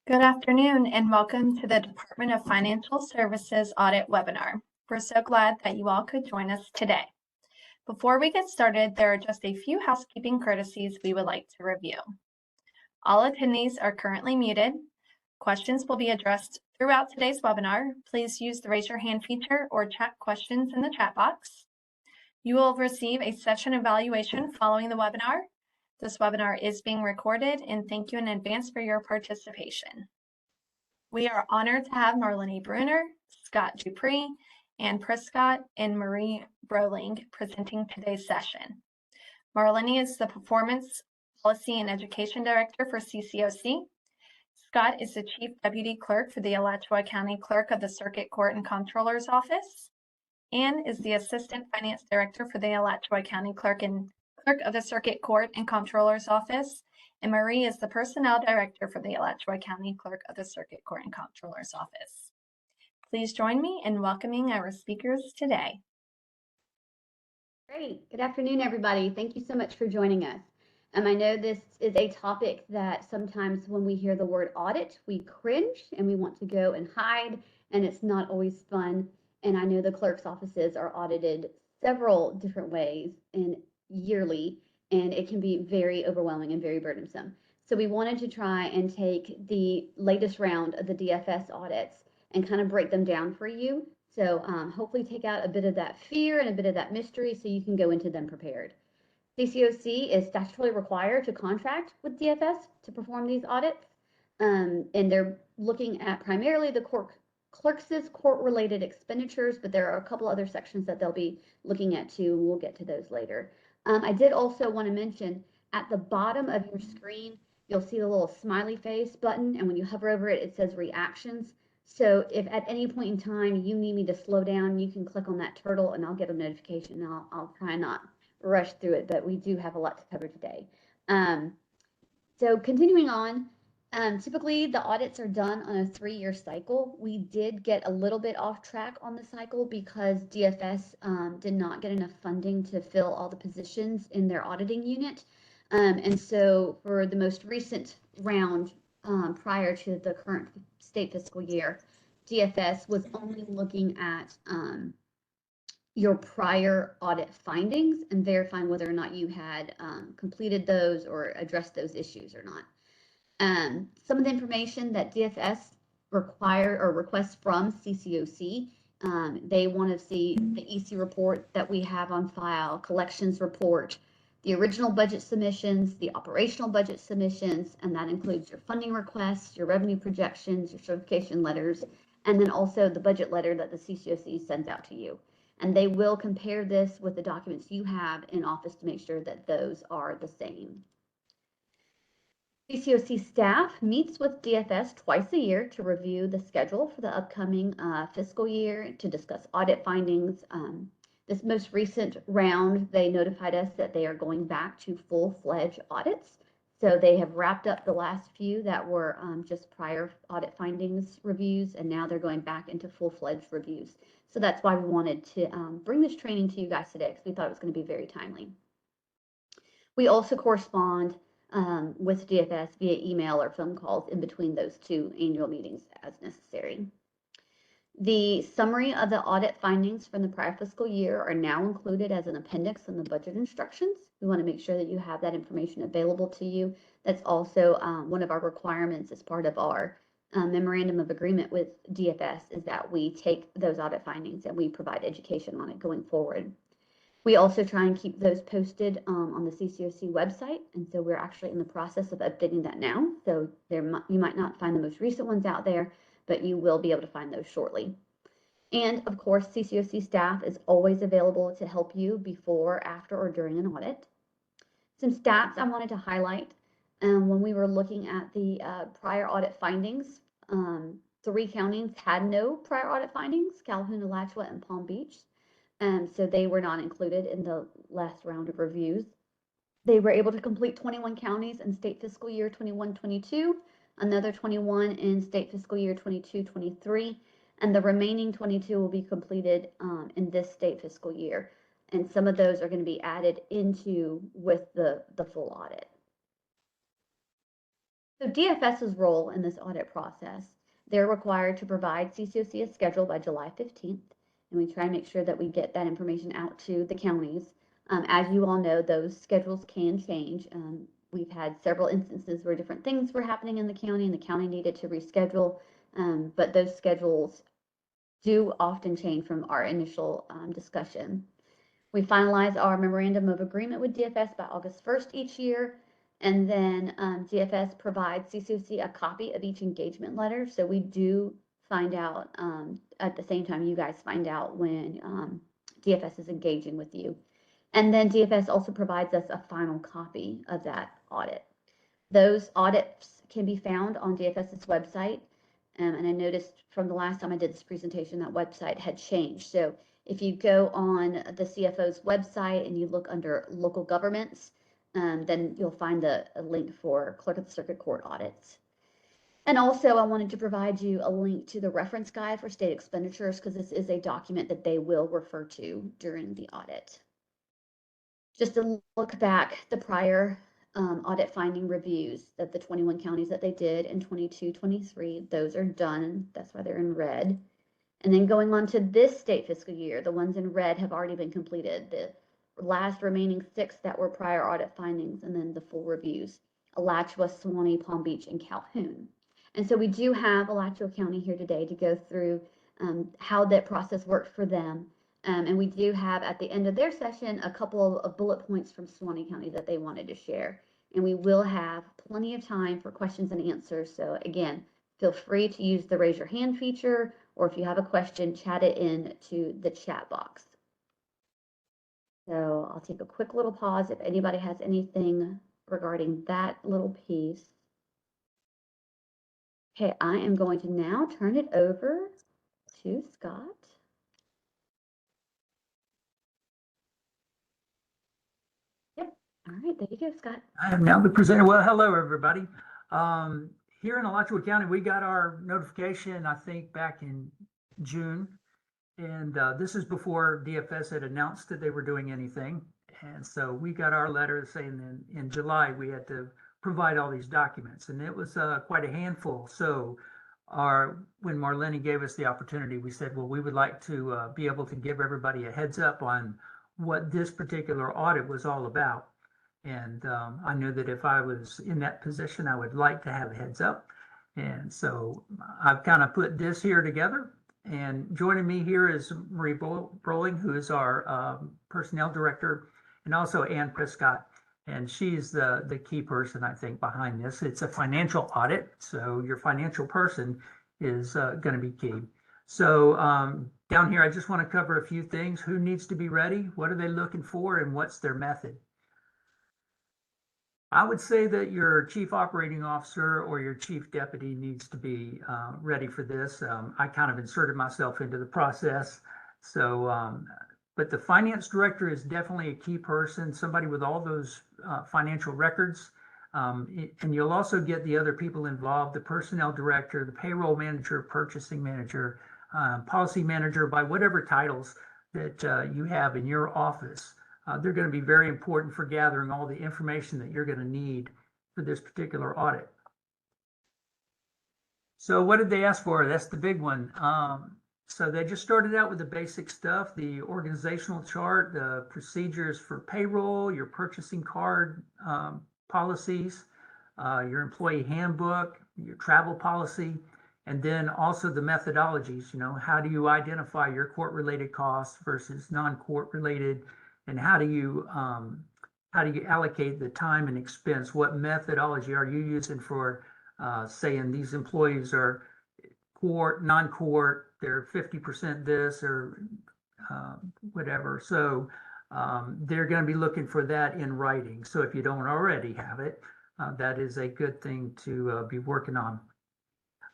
Good afternoon and welcome to the Department of Financial Services Audit webinar. We're so glad that you all could join us today. Before we get started, there are just a few housekeeping courtesies we would like to review. All attendees are currently muted. Questions will be addressed throughout today's webinar. Please use the raise your hand feature or chat questions in the chat box. You will receive a session evaluation following the webinar. This webinar is being recorded, and thank you in advance for your participation. We are honored to have Marlene Bruner, Scott Dupree, Ann Prescott, and Marie Broling presenting today's session. Marlene is the Performance Policy and Education Director for CCOC. Scott is the Chief Deputy Clerk for the Alachua County Clerk of the Circuit Court and Comptroller's Office. Ann is the Assistant Finance Director for the Alachua County Clerk of the Circuit Court and Comptroller's Office, and Marie is the Personnel Director for the Alachua County Clerk of the Circuit Court and Comptroller's Office. Please join me in welcoming our speakers today. Great. Good afternoon, everybody. Thank you so much for joining us. I know this is a topic that sometimes when we hear the word audit, we cringe and we want to go and hide, and it's not always fun. And I know the clerk's offices are audited several different ways and yearly, and it can be very overwhelming and very burdensome. So we wanted to try and take the latest round of the DFS audits and kind of break them down for you. So hopefully take out a bit of that fear and a bit of that mystery so you can go into them prepared. CCOC is statutorily required to contract with DFS to perform these audits, and they're looking at primarily the clerk's court-related expenditures, but there are a couple other sections that they'll be looking at too. We'll get to those later. I did also want to mention at the bottom of your screen, you'll see the little smiley face button, and when you hover over it, it says reactions. So if at any point in time you need me to slow down, you can click on that turtle and I'll get a notification. I'll try not rush through it, but we do have a lot to cover today. So continuing on, typically the audits are done on a 3-year cycle. We did get a little bit off track on the cycle because DFS did not get enough funding to fill all the positions in their auditing unit. And so for the most recent round, prior to the current state fiscal year, DFS was only looking at your prior audit findings and verifying whether or not you had completed those or addressed those issues or not. Some of the information that DFS require or requests from CCOC, they want to see the EC report that we have on file, collections report, the original budget submissions, the operational budget submissions, and that includes your funding requests, your revenue projections, your certification letters, and then also the budget letter that the CCOC sends out to you. And they will compare this with the documents you have in office to make sure that those are the same. CCOC staff meets with DFS twice a year to review the schedule for the upcoming fiscal year, to discuss audit findings. This most recent round, they notified us that they are going back to full-fledged audits. So they have wrapped up the last few that were just prior audit findings reviews, and now they're going back into full-fledged reviews. So that's why we wanted to bring this training to you guys today, because we thought it was going to be very timely. We also correspond with DFS via email or phone calls in between those 2 annual meetings as necessary. The summary of the audit findings from the prior fiscal year are now included as an appendix in the budget instructions. We want to make sure that you have that information available to you. That's also one of our requirements as part of our memorandum of agreement with DFS, is that we take those audit findings and we provide education on it going forward. We also try and keep those posted on the CCOC website, and so we're actually in the process of updating that now. So you might not find the most recent ones out there, but you will be able to find those shortly. And of course, CCOC staff is always available to help you before, after, or during an audit. Some stats I wanted to highlight. When we were looking at the prior audit findings, 3 counties had no prior audit findings: Calhoun, Alachua, and Palm Beach. So they were not included in the last round of reviews. They were able to complete 21 counties in state fiscal year 21-22, another 21 in state fiscal year 22-23, and the remaining 22 will be completed in this state fiscal year. And some of those are going to be added into with the full audit. So DFS's role in this audit process, they're required to provide CCOC a schedule by July 15th, and we try and make sure that we get that information out to the counties. As you all know, those schedules can change. We've had several instances where different things were happening in the county and the county needed to reschedule, but those schedules do often change from our initial discussion. We finalize our memorandum of agreement with DFS by August 1st each year. And then DFS provides CCOC a copy of each engagement letter. So we do find out at the same time you guys find out when DFS is engaging with you. And then DFS also provides us a final copy of that audit. Those audits can be found on DFS's website. And I noticed from the last time I did this presentation, that website had changed. So if you go on the CFO's website and you look under local governments, then you'll find a link for Clerk of the Circuit Court audits. And also I wanted to provide you a link to the reference guide for state expenditures, because this is a document that they will refer to during the audit. Just to look back, the prior audit finding reviews of the 21 counties that they did in 22-23, those are done. That's why they're in red. And then going on to this state fiscal year, the ones in red have already been completed. The last remaining 6 that were prior audit findings, and then the full reviews: Alachua, Suwannee, Palm Beach, and Calhoun. And so we do have Alachua County here today to go through how that process worked for them. And we do have at the end of their session a couple of bullet points from Suwannee County that they wanted to share. And we will have plenty of time for questions and answers. So again, feel free to use the raise your hand feature, or if you have a question, chat it in to the chat box. So I'll take a quick little pause if anybody has anything regarding that little piece. Okay, I am going to now turn it over to Scott. Yep. All right, there you go, Scott. I am now the presenter. Well, hello, everybody. Here in Alachua County, we got our notification, I think, back in June. And this is before DFS had announced that they were doing anything. And so we got our letter saying that in July we had to provide all these documents. And it was quite a handful. So when Marlene gave us the opportunity, we said, well, we would like to be able to give everybody a heads up on what this particular audit was all about. And I knew that if I was in that position, I would like to have a heads up. And so I've kind of put this here together. And joining me here is Marie Broling, who is our personnel director, and also Ann Prescott. And she's the key person, I think, behind this. It's a financial audit, so your financial person is going to be key. So down here, I just want to cover a few things. Who needs to be ready? What are they looking for? And what's their method? I would say that your chief operating officer or your chief deputy needs to be ready for this. I kind of inserted myself into the process. So, but the finance director is definitely a key person, somebody with all those financial records. And you'll also get the other people involved: the personnel director, the payroll manager, purchasing manager, policy manager, by whatever titles that you have in your office. They're going to be very important for gathering all the information that you're going to need for this particular audit. So what did they ask for? That's the big one. So they just started out with the basic stuff: the organizational chart, the procedures for payroll, your purchasing card policies, your employee handbook, your travel policy, and then also the methodologies. You know, how do you identify your court-related costs versus non-court related? And how do you allocate the time and expense? What methodology are you using for saying these employees are court, non-court, they're 50% this or whatever? So they're going to be looking for that in writing. So if you don't already have it, that is a good thing to be working on.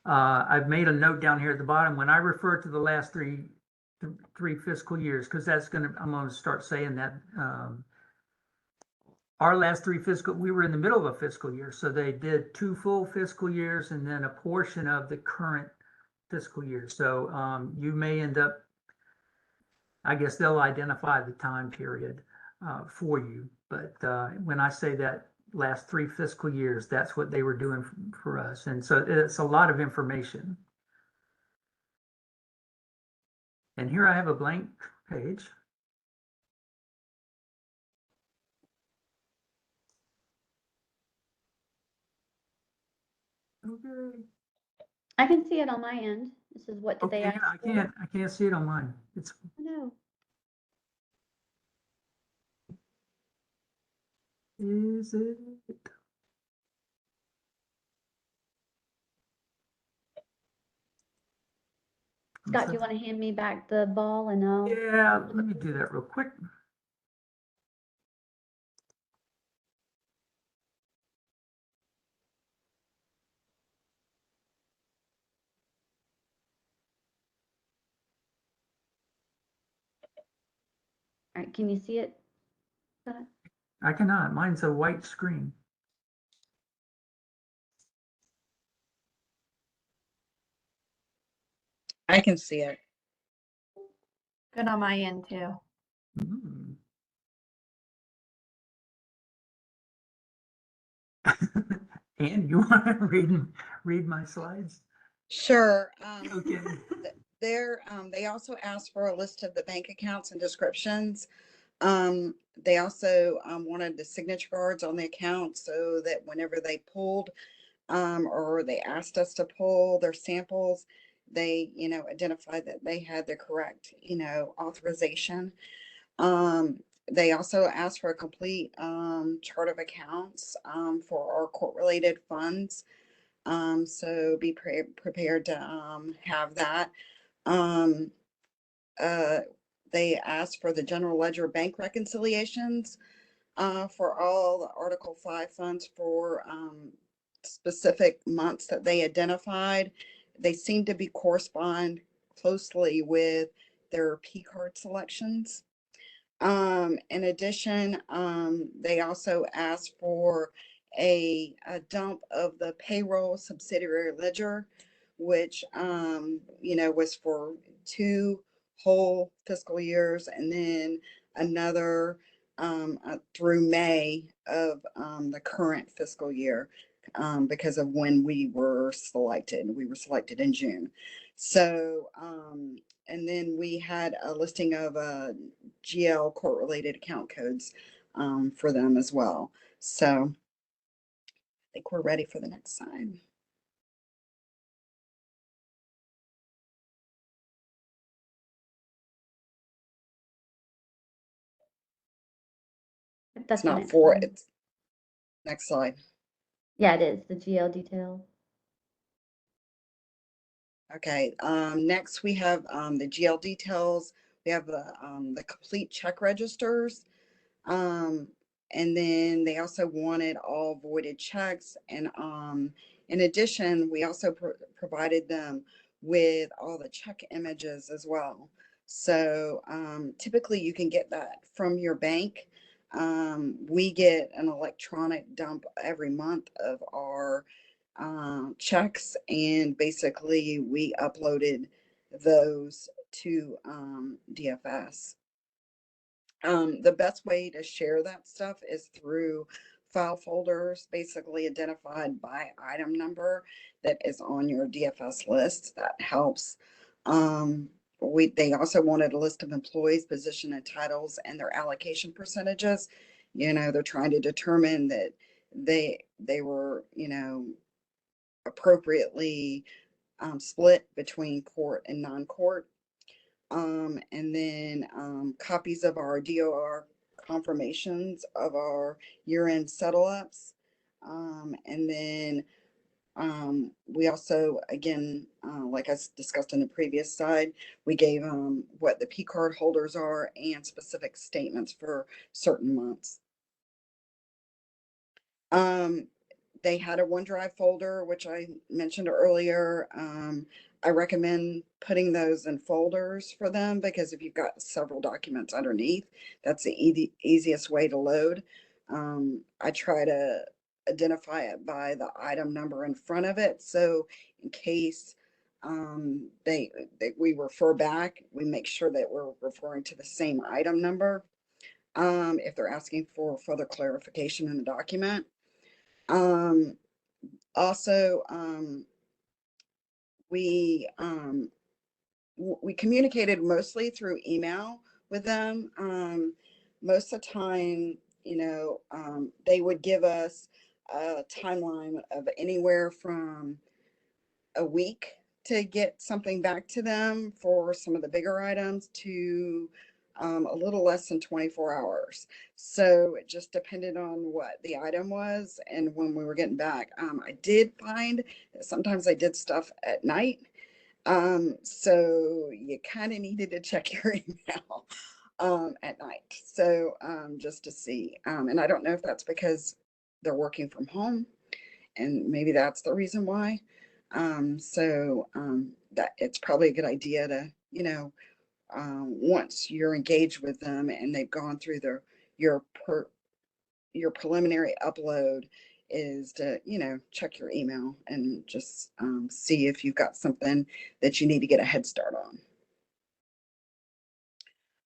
I've made a note down here at the bottom when I refer to the last three fiscal years, because I'm going to start saying that our last we were in the middle of a fiscal year, so they did 2 full fiscal years and then a portion of the current fiscal year. So you may end up, I guess they'll identify the time period for you, but when I say that, last 3 fiscal years. That's what they were doing for us. And so it's a lot of information. And here I have a blank page. Okay. I can see it on my end. This is what did they Okay, ask for? I can't see it on mine. It's No. is it? Scott, do you want to hand me back the ball and I'll? Yeah, let me do that real quick. All right, can you see it, Scott? I cannot. Mine's a white screen. I can see it. Good on my end too. Mm. And you want to read my slides? Sure. Okay. They also asked for a list of the bank accounts and descriptions. They also wanted the signature cards on the account so that whenever they pulled or they asked us to pull their samples, they, identified that they had the correct, authorization. They also asked for a complete chart of accounts for our court-related funds. So be prepared to have that. They asked for the general ledger bank reconciliations for all the Article 5 funds for specific months that they identified. They seem to be correspond closely with their P card selections. In addition, they also asked for a dump of the payroll subsidiary ledger, which, was for 2 whole fiscal years and then another through May of the current fiscal year because of when we were selected. We were selected in June. So, and then we had a listing of GL court-related account codes for them as well. So I think we're ready for the next slide. That's It's not next for slide. it's next slide. Yeah, it is the GL detail. Okay, next we have the GL details. We have the complete check registers. And then they also wanted all voided checks. And in addition, we also provided them with all the check images as well. So typically you can get that from your bank. We get an electronic dump every month of our checks, and basically we uploaded those to DFS. The best way to share that stuff is through file folders, basically identified by item number that is on your DFS list. That helps. They also wanted a list of employees, position and titles, and their allocation percentages. They're trying to determine that they were, appropriately split between court and non-court. And then copies of our DOR confirmations of our year-end settle-ups. And then we also, again, like I discussed in the previous slide, we gave what the P card holders are and specific statements for certain months. They had a OneDrive folder, which I mentioned earlier. I recommend putting those in folders for them because if you've got several documents underneath, that's the easiest way to load. I try to identify it by the item number in front of it. So in case we refer back, we make sure that we're referring to the same item number if they're asking for further clarification in the document. Also, we communicated mostly through email with them. Most of the time, they would give us a timeline of anywhere from a week to get something back to them for some of the bigger items to a little less than 24 hours. So it just depended on what the item was and when we were getting back. I did find that sometimes I did stuff at night. So you kind of needed to check your email at night. So just to see. And I don't know if that's because they're working from home and maybe that's the reason why. That it's probably a good idea to, once you're engaged with them and they've gone through your preliminary upload, is to, check your email and just see if you've got something that you need to get a head start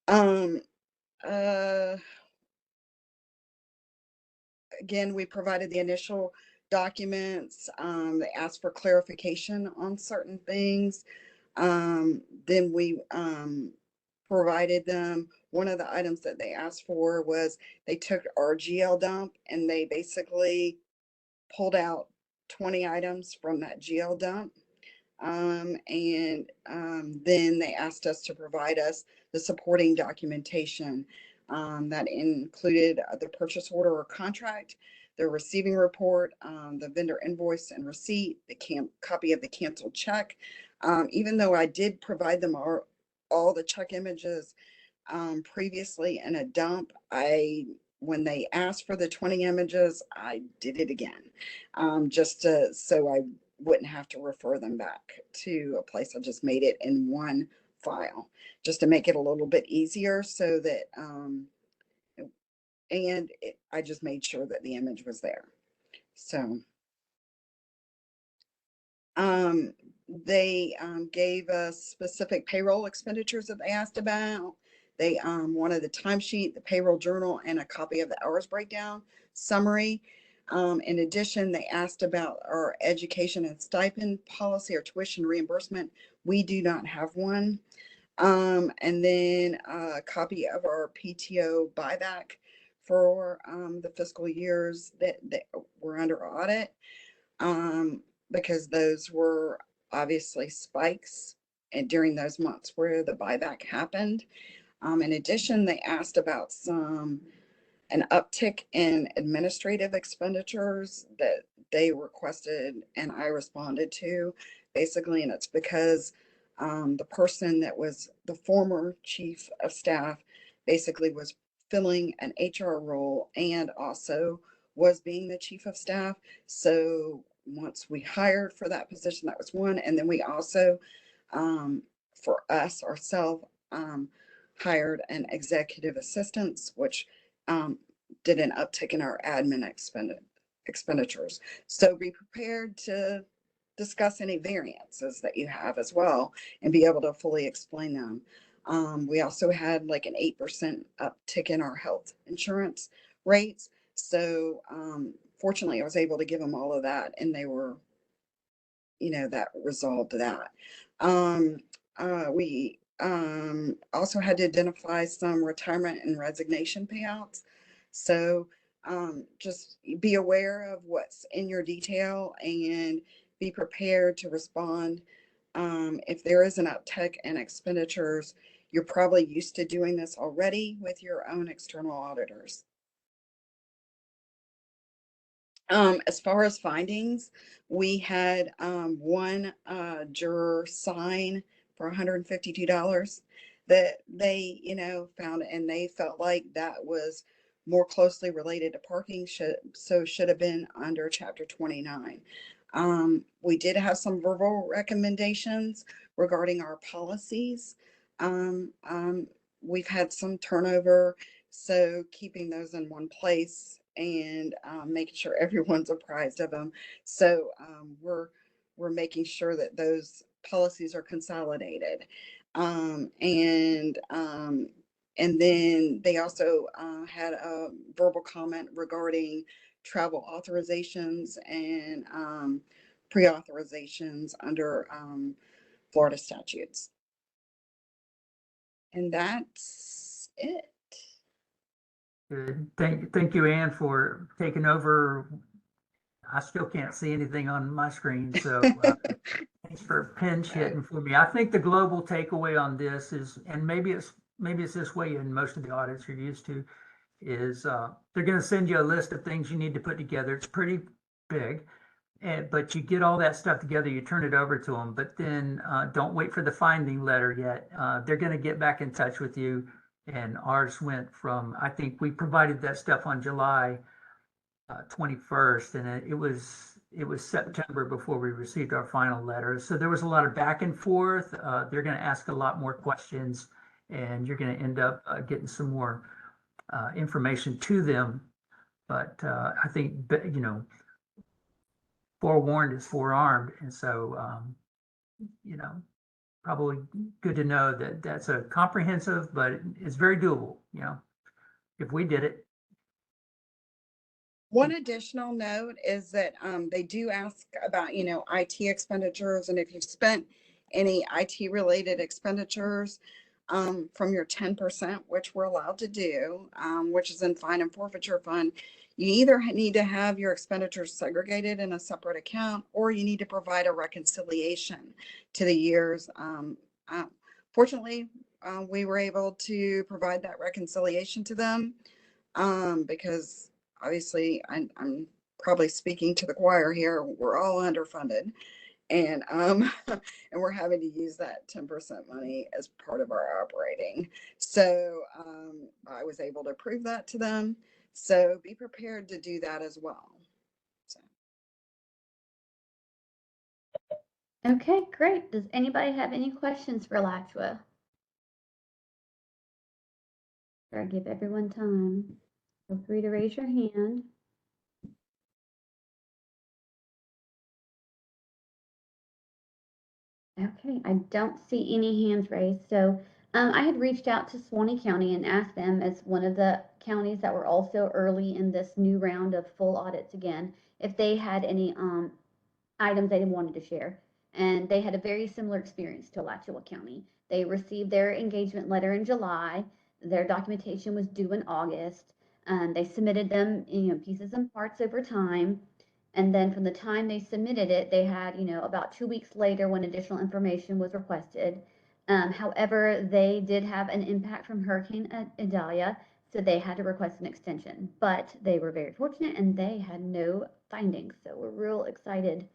on. Again, we provided the initial documents. They asked for clarification on certain things. Then we provided them, one of the items that they asked for was they took our GL dump and they basically pulled out 20 items from that GL dump. Then they asked us to provide us the supporting documentation that included the purchase order or contract, the receiving report, the vendor invoice and receipt, the copy of the canceled check. Even though I did provide them all the check images previously in a dump, when they asked for the 20 images, I did it again, so I wouldn't have to refer them back to a place. I just made it in one file just to make it a little bit easier, so that I just made sure that the image was there. So they gave us specific payroll expenditures that they asked about. They wanted the timesheet, the payroll journal, and a copy of the hours breakdown summary. In addition, they asked about our education and stipend policy or tuition reimbursement. We do not have one. And then a copy of our PTO buyback for the fiscal years that were under audit, because those were obviously spikes and during those months where the buyback happened. In addition, they asked about an uptick in administrative expenditures that they requested and I responded to, basically, and it's because the person that was the former chief of staff basically was filling an HR role and also was being the chief of staff. So once we hired for that position, that was one. And then we also, for us ourselves, hired an executive assistant, which did an uptick in our admin expenditures. So be prepared to discuss any variances that you have as well and be able to fully explain them. We also had like an 8% uptick in our health insurance rates. So fortunately, I was able to give them all of that, and they were, that resolved that. We also had to identify some retirement and resignation payouts. So just be aware of what's in your detail and be prepared to respond. If there is an uptick in expenditures, you're probably used to doing this already with your own external auditors. As far as findings, we had one juror sign for $152 that they, found, and they felt like that was more closely related to parking, should have been under Chapter 29. We did have some verbal recommendations regarding our policies. We've had some turnover, so keeping those in one place and making sure everyone's apprised of them. So we're making sure that those policies are consolidated. And then they also had a verbal comment regarding travel authorizations and pre-authorizations under Florida statutes. And that's it. Good. Thank you, Ann, for taking over. I still can't see anything on my screen, so thanks for pinch hitting for me. I think the global takeaway on this is, and maybe it's this way in most of the audits you're used to, is they're going to send you a list of things you need to put together. It's pretty big, but you get all that stuff together, you turn it over to them, but then don't wait for the finding letter yet. They're going to get back in touch with you, and ours went from, I think we provided that stuff on July 21st, and it was September before we received our final letter. So there was a lot of back and forth. They're going to ask a lot more questions, and you're going to end up getting some more information to them. But I think, you know, forewarned is forearmed, and so you know, probably good to know that that's a comprehensive, but it's very doable. You know, if we did it. One additional note is that they do ask about, you know, IT expenditures, and if you've spent any IT related expenditures from your 10%, which we're allowed to do, which is in fine and forfeiture fund, you either need to have your expenditures segregated in a separate account, or you need to provide a reconciliation to the years. Fortunately, we were able to provide that reconciliation to them because obviously I'm probably speaking to the choir here. We're all underfunded, and and we're having to use that 10% money as part of our operating. So I was able to prove that to them. So be prepared to do that as well. So. Okay, great. Does anybody have any questions for Alachua? I'll give everyone time. Feel free to raise your hand. Okay, I don't see any hands raised. So I had reached out to Suwannee County and asked them, as one of the counties that were also early in this new round of full audits again, if they had any items they wanted to share. And they had a very similar experience to Alachua County. They received their engagement letter in July. Their documentation was due in August. They submitted them, you know, pieces and parts over time. And then from the time they submitted it, they had, you know, about 2 weeks later when additional information was requested. However, they did have an impact from Hurricane Idalia, so they had to request an extension. But they were very fortunate and they had no findings. So we're real excited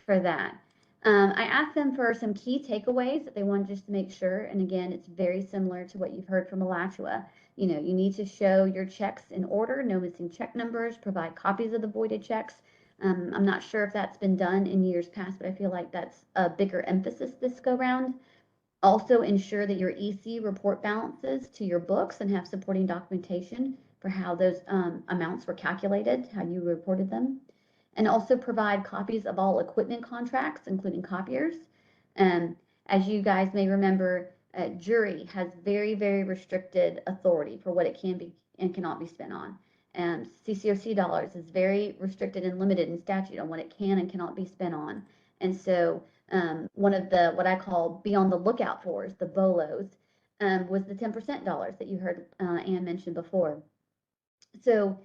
for that. I asked them for some key takeaways that they wanted just to make sure. And again, it's very similar to what you've heard from Alachua. You know, you need to show your checks in order, no missing check numbers, provide copies of the voided checks. I'm not sure if that's been done in years past, but I feel like that's a bigger emphasis this go round. Also ensure that your EC report balances to your books and have supporting documentation for how those amounts were calculated, how you reported them. And also provide copies of all equipment contracts, including copiers. As you guys may remember, jury has very, very restricted authority for what it can be and cannot be spent on. And CCOC dollars is very restricted and limited in statute on what it can and cannot be spent on. And so one of the, what I call be on the lookout for, is the BOLOs, was the 10% dollars that you heard Ann mention before. So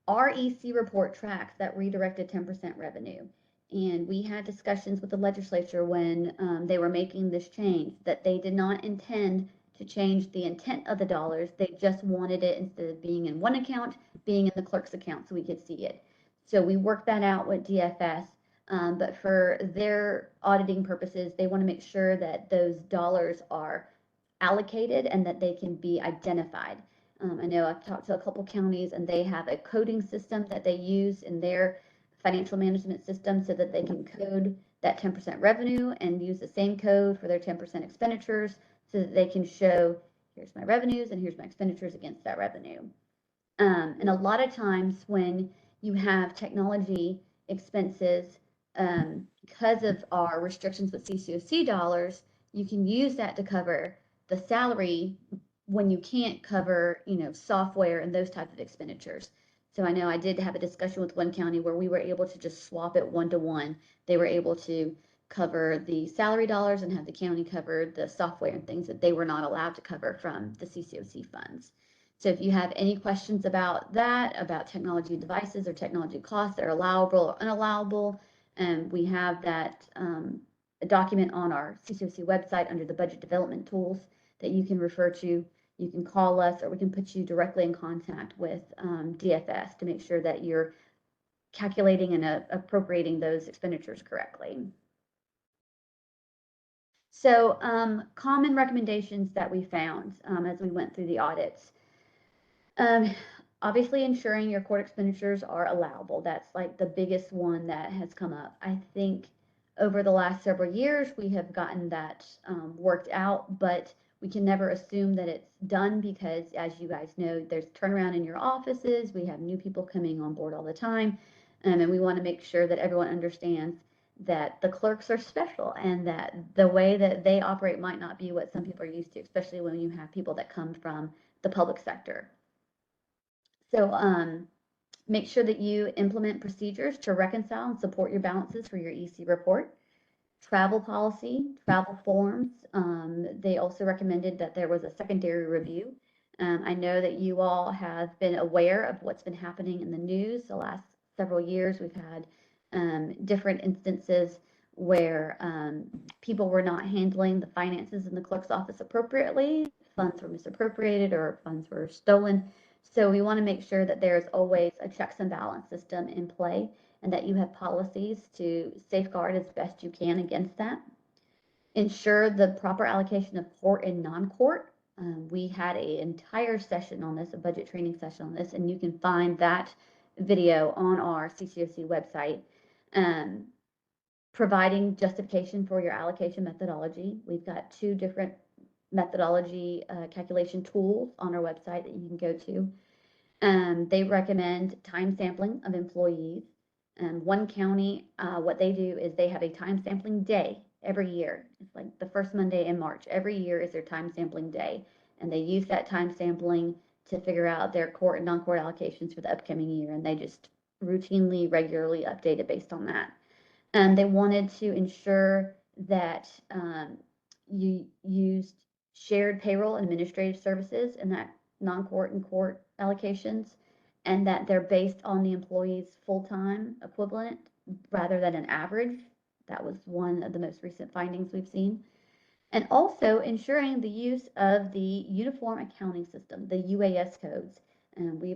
our EC report tracks that redirected 10% revenue. And we had discussions with the legislature when they were making this change, that they did not intend to change the intent of the dollars. They just wanted it, instead of being in one account, being in the clerk's account so we could see it. So we worked that out with DFS, but for their auditing purposes, they want to make sure that those dollars are allocated and that they can be identified. I know I've talked to a couple counties and they have a coding system that they use in their financial management system so that they can code that 10% revenue and use the same code for their 10% expenditures so that they can show, here's my revenues and here's my expenditures against that revenue. And a lot of times when you have technology expenses, because of our restrictions with CCOC dollars, you can use that to cover the salary when you can't cover, you know, software and those types of expenditures. So I know I did have a discussion with one county where we were able to just swap it 1-to-1. They were able to cover the salary dollars and have the county cover the software and things that they were not allowed to cover from the CCOC funds. So if you have any questions about that, about technology devices or technology costs that are allowable or unallowable, we have that document on our CCOC website under the budget development tools that you can refer to. You can call us, or we can put you directly in contact with DFS to make sure that you're calculating and appropriating those expenditures correctly. So common recommendations that we found as we went through the audits. Obviously ensuring your court expenditures are allowable. That's like the biggest one that has come up. I think over the last several years, we have gotten that worked out, but we can never assume that it's done because, as you guys know, there's turnaround in your offices. We have new people coming on board all the time, and we want to make sure that everyone understands that the clerks are special and that the way that they operate might not be what some people are used to, especially when you have people that come from the public sector. So make sure that you implement procedures to reconcile and support your balances for your EC report. Travel policy, travel forms. They also recommended that there was a secondary review. I know that you all have been aware of what's been happening in the news the last several years. We've had different instances where people were not handling the finances in the clerk's office appropriately. Funds were misappropriated or funds were stolen. So we want to make sure that there's always a checks and balance system in play and that you have policies to safeguard as best you can against that. Ensure the proper allocation of court and non-court. We had an entire session on this, a budget training session on this, and you can find that video on our CCOC website. Providing justification for your allocation methodology. We've got 2 different methodology calculation tools on our website that you can go to. They recommend time sampling of employees. One county, what they do is they have a time sampling day every year. It's like the first Monday in March. Every year is their time sampling day. And they use that time sampling to figure out their court and non-court allocations for the upcoming year. And they just routinely, regularly update it based on that. They wanted to ensure that you used shared payroll and administrative services in that non-court and court allocations, and that they're based on the employee's full-time equivalent rather than an average. That was one of the most recent findings we've seen. And also ensuring the use of the Uniform Accounting System, the UAS codes. And we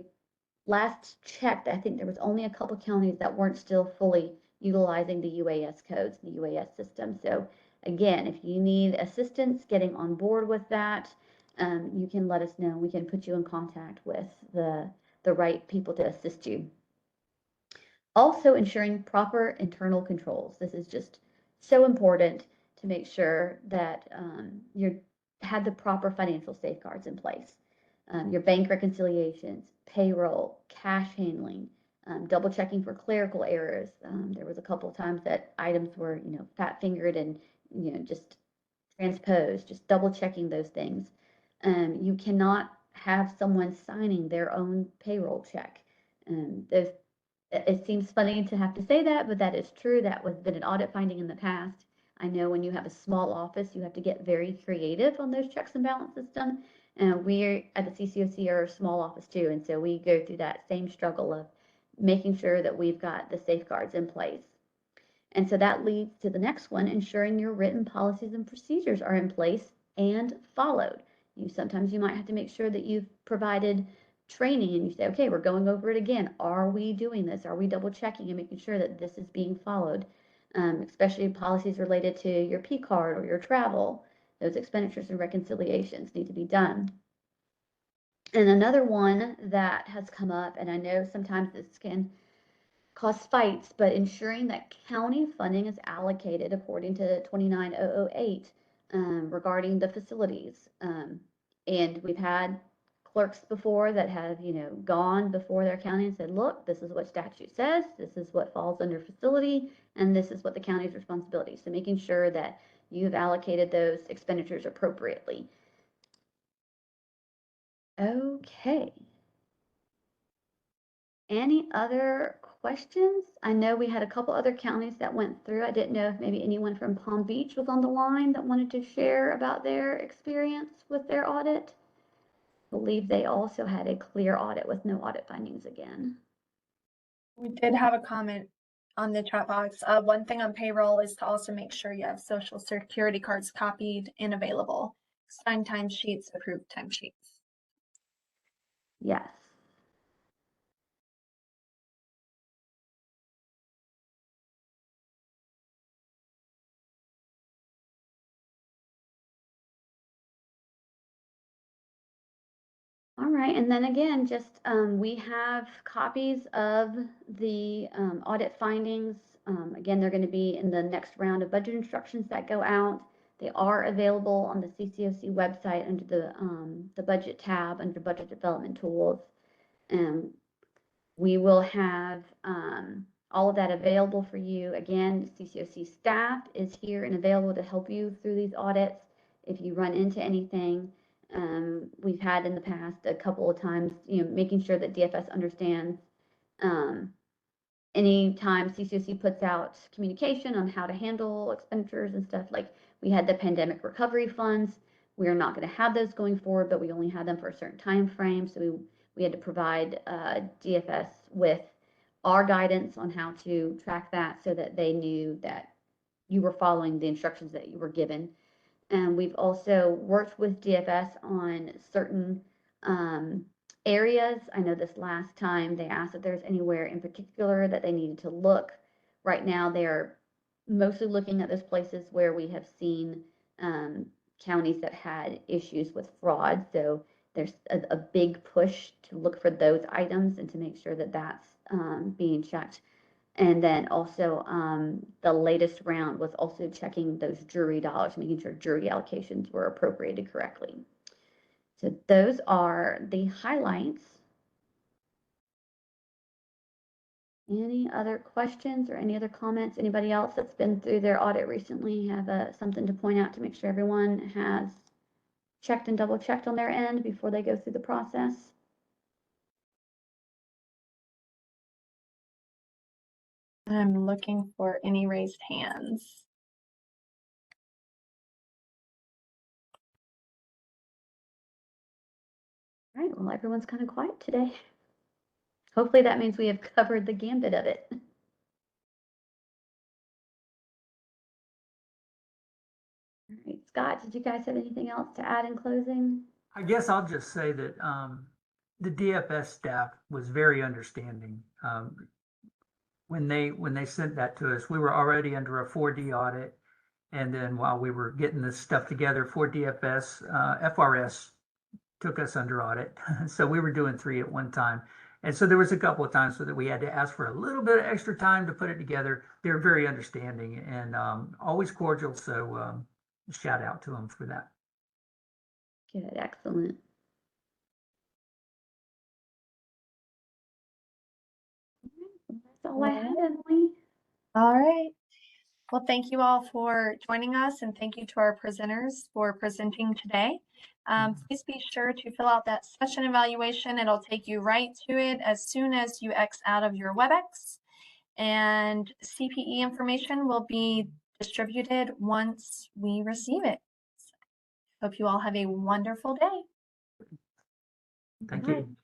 last checked, I think there was only a couple counties that weren't still fully utilizing the UAS codes, the UAS system. So again, if you need assistance getting on board with that, you can let us know. We can put you in contact with the right people to assist you. Also ensuring proper internal controls. This is just so important to make sure that you had the proper financial safeguards in place. Your bank reconciliations, payroll, cash handling, double checking for clerical errors. There was a couple of times that items were, fat fingered and, just transposed, just double checking those things. You cannot have someone signing their own payroll check. It seems funny to have to say that, but that is true. That was been an audit finding in the past. I know when you have a small office, you have to get very creative on those checks and balance system. And we at the CCOC are a small office too. And so we go through that same struggle of making sure that we've got the safeguards in place. And so that leads to the next one, ensuring your written policies and procedures are in place and followed. Sometimes you might have to make sure that you've provided training and you say, okay, we're going over it again. Are we doing this? Are we double checking and making sure that this is being followed? Especially policies related to your P card or your travel. Those expenditures and reconciliations need to be done. And another one that has come up, and I know sometimes this can cause fights, but ensuring that county funding is allocated according to 29008 regarding the facilities. And we've had clerks before that have, gone before their county and said, look, this is what statute says, this is what falls under facility, and this is what the county's responsibility. So making sure that you've allocated those expenditures appropriately. Okay. Any other questions? I know we had a couple other counties that went through. I didn't know if maybe anyone from Palm Beach was on the line that wanted to share about their experience with their audit. I believe they also had a clear audit with no audit findings again. We did have a comment on the chat box. One thing on payroll is to also make sure you have social security cards copied and available. Signed timesheets, approved timesheets. Yes. All right, and then again, just we have copies of the audit findings. Again, they're going to be in the next round of budget instructions that go out. They are available on the CCOC website under the budget tab under budget development tools. We will have all of that available for you. Again, CCOC staff is here and available to help you through these audits if you run into anything. We've had in the past a couple of times, making sure that DFS understands anytime CCOC puts out communication on how to handle expenditures and stuff, like we had the pandemic recovery funds. We are not going to have those going forward, but we only had them for a certain time frame. So we had to provide DFS with our guidance on how to track that so that they knew that you were following the instructions that you were given. And we've also worked with DFS on certain areas. I know this last time they asked if there's anywhere in particular that they needed to look. Right now, they're mostly looking at those places where we have seen counties that had issues with fraud. So there's a big push to look for those items and to make sure that that's being checked. And then also the latest round was also checking those jury dollars, making sure jury allocations were appropriated correctly. So those are the highlights. Any other questions or any other comments? Anybody else that's been through their audit recently have something to point out to make sure everyone has checked and double checked on their end before they go through the process? I'm looking for any raised hands. All right, well, everyone's kind of quiet today. Hopefully that means we have covered the gambit of it. All right, Scott, did you guys have anything else to add in closing? I guess I'll just say that the DFS staff was very understanding. When they sent that to us, we were already under a 4D audit. And then while we were getting this stuff together for DFS, FRS took us under audit. So we were doing 3 at one time. And so there was a couple of times so that we had to ask for a little bit of extra time to put it together. They were very understanding and always cordial. So shout out to them for that. Good, excellent. That's all I had, Emily. All right. Well, thank you all for joining us, and thank you to our presenters for presenting today. Please be sure to fill out that session evaluation. It'll take you right to it as soon as you X out of your WebEx. And CPE information will be distributed once we receive it. Hope you all have a wonderful day. Thank you.